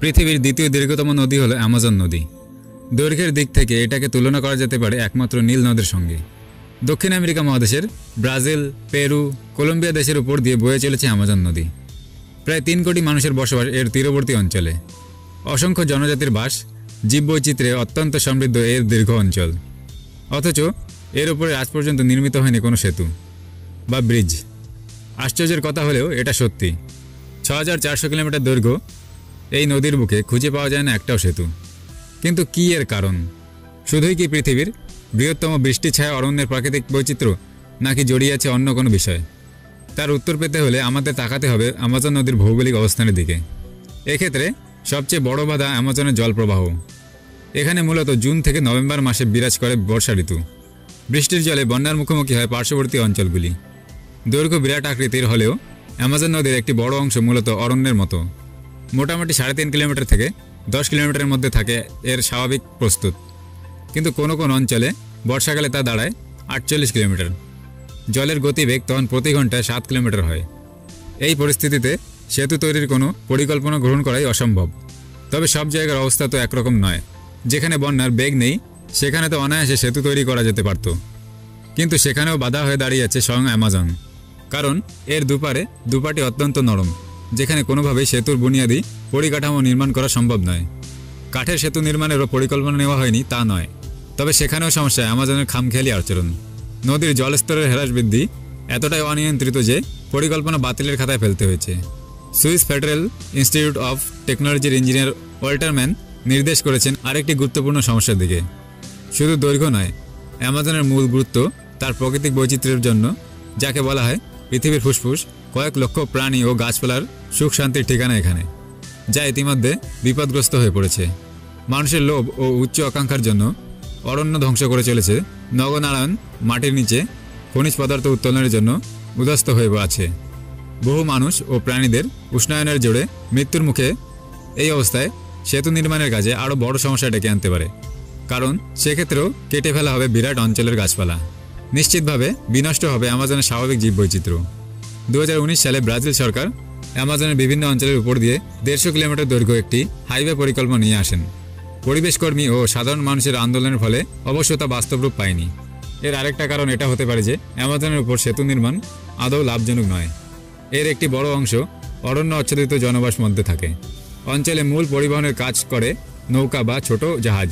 পৃথিবীর দ্বিতীয় দীর্ঘতম নদী হলো অ্যামাজন নদী। দৈর্ঘ্যের দিক থেকে এটাকে তুলনা করা যেতে পারে একমাত্র নীল নদের সঙ্গে। দক্ষিণ আমেরিকা মহাদেশের ব্রাজিল, পেরু, কলম্বিয়া দেশের উপর দিয়ে বয়ে চলেছে অ্যামাজন নদী। প্রায় 3 কোটি মানুষের বসবাস এর তীরবর্তী অঞ্চলে। অসংখ্য জনজাতির বাস, জীববৈচিত্র্যে অত্যন্ত সমৃদ্ধ এর দীর্ঘ অঞ্চল। অথচ এর উপরে আজ পর্যন্ত নির্মিত হয়নি কোনো সেতু বা ব্রিজ। আশ্চর্যের কথা হলেও এটা সত্যি। 6400 কিলোমিটার দৈর্ঘ্য এই নদীর বুকে খুঁজে পাওয়া যায় না একটাও সেতু। কিন্তু কী এর কারণ? শুধুই কি পৃথিবীর বৃহত্তম বৃষ্টি ছায়া অরণ্যের প্রাকৃতিক বৈচিত্র্য, নাকি জড়িয়ে আছে অন্য কোনো বিষয়? তার উত্তর পেতে হলে আমাদের তাকাতে হবে অ্যামাজন নদীর ভৌগোলিক অবস্থানের দিকে। এক্ষেত্রে সবচেয়ে বড় বাধা অ্যামাজনের জলপ্রবাহ। এখানে মূলত জুন থেকে নভেম্বর মাসে বিরাজ করে বর্ষা ঋতু। বৃষ্টির জলে বন্যার মুখোমুখি হয় পার্শ্ববর্তী অঞ্চলগুলি। দৈর্ঘ্য বিরাট আকৃতির হলেও অ্যামাজন নদীর একটি বড় অংশ মূলত অরণ্যের মতো। মোটামুটি 3.5 কিলোমিটার থেকে 10 কিলোমিটারের মধ্যে থাকে এর স্বাভাবিক প্রস্তুত। কিন্তু কোনো কোনো অঞ্চলে বর্ষাকালে তা দাঁড়ায় 48 কিলোমিটার। জলের গতিবেগ তখন প্রতি ঘন্টায় 7 কিলোমিটার হয়। এই পরিস্থিতিতে সেতু তৈরির কোনো পরিকল্পনা গ্রহণ করাই অসম্ভব। তবে সব জায়গার অবস্থা তো একরকম নয়। যেখানে বন্যার বেগ নেই সেখানে তো অনায়াসে সেতু তৈরি করা যেতে পারত। কিন্তু সেখানেও বাধা হয়ে দাঁড়িয়ে আছে স্বয়ং অ্যামাজন। কারণ এর দুপাটি অত্যন্ত নরম, যেখানে কোনোভাবেই সেতুর বুনিয়াদি পরিকাঠামো নির্মাণ করা সম্ভব নয়। কাঠের সেতু নির্মাণেরও পরিকল্পনা নেওয়া হয়নি তা নয়, তবে সেখানেও সমস্যা অ্যামাজনের খামখেয়ালি আচরণ। নদীর জলস্তরের হ্রাস বৃদ্ধি এতটাই অনিয়ন্ত্রিত যে পরিকল্পনা বাতিলের খাতায় ফেলতে হয়েছে। সুইস ফেডারেল ইনস্টিটিউট অফ টেকনোলজির ইঞ্জিনিয়ার ওয়াল্টারম্যান নির্দেশ করেছেন আরেকটি গুরুত্বপূর্ণ সমস্যার দিকে। শুধু দৈর্ঘ্য নয়, অ্যামাজনের মূল গুরুত্ব তার প্রাকৃতিক বৈচিত্র্যের জন্য, যাকে বলা হয় পৃথিবীর ফুসফুস। কয়েক লক্ষ প্রাণী ও গাছপালার সুখ শান্তির ঠিকানা এখানে, যা ইতিমধ্যে বিপদগ্রস্ত হয়ে পড়েছে। মানুষের লোভ ও উচ্চ আকাঙ্ক্ষার জন্য অরণ্য ধ্বংস করে চলেছে নগনারায়ণ। মাটির নিচে খনিজ পদার্থ উত্তোলনের জন্য উদ্যস্ত হয়ে আছে বহু মানুষ ও প্রাণীদের উষ্ণায়নের জোরে মৃত্যুর মুখে। এই অবস্থায় সেতু নির্মাণের কাজে আরও বড় সমস্যা ডেকে আনতে পারে, কারণ সেক্ষেত্রেও কেটে ফেলা হবে বিরাট অঞ্চলের গাছপালা। নিশ্চিতভাবে বিনষ্ট হবে অ্যামাজনের স্বাভাবিক জীববৈচিত্র্য। 2019 সালে ব্রাজিল সরকার অ্যামাজনের বিভিন্ন অঞ্চলের উপর দিয়ে 150 কিলোমিটার দৈর্ঘ্য একটি হাইওয়ে পরিকল্পনা নিয়ে আসেন। পরিবেশকর্মী ও সাধারণ মানুষের আন্দোলনের ফলে অবশ্য তা বাস্তব রূপ পায়নি। এর আরেকটা কারণ এটা হতে পারে যে অ্যামাজনের উপর সেতু নির্মাণ আদৌ লাভজনক নয়। এর একটি বড় অংশ অরণ্য আচ্ছাদিত জনবাস মধ্যে থাকে। অঞ্চলে মূল পরিবহনের কাজ করে নৌকা বা ছোট জাহাজ।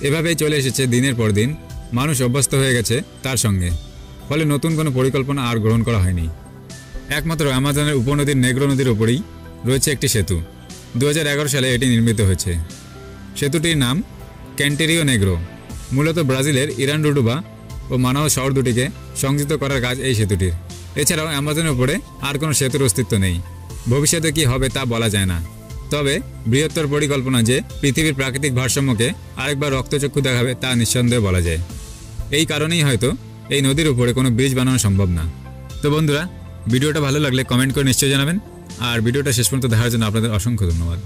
এভাবেই চলে এসেছে দিনের পর দিন। মানুষ অভ্যস্ত হয়ে গেছে তার সঙ্গে, ফলে নতুন কোনো পরিকল্পনা আর গ্রহণ করা হয়নি। একমাত্র অ্যামাজনের উপনদীর নেগ্রো নদীর ওপরেই রয়েছে একটি সেতু। 2011 সালে এটি নির্মিত হয়েছে। সেতুটির নাম ক্যান্টেরিও নেগ্রো। মূলত ব্রাজিলের ইরানডুডুবা ও মানাও শহর দুটিকে সংযুক্ত করার কাজ এই সেতুটির। এছাড়াও অ্যামাজনের উপরে আর কোনো সেতুর অস্তিত্ব নেই। ভবিষ্যতে কি হবে তা বলা যায় না। তবে বৃহত্তর পরিকল্পনা যে পৃথিবীর প্রাকৃতিক ভারসাম্যকে আরেকবার রক্তচক্ষু দেখাবে তা নিঃসন্দেহে বলা যায়। এই কারণেই হয়তো এই নদীর উপরে কোনো ব্রিজ বানানো সম্ভব না। তো বন্ধুরা, ভিডিওটা ভালো লাগলে কমেন্ট করে নিশ্চয়ই জানাবেন। আর ভিডিওটা শেষ পর্যন্ত দেখার জন্য আপনাদের অসংখ্য ধন্যবাদ।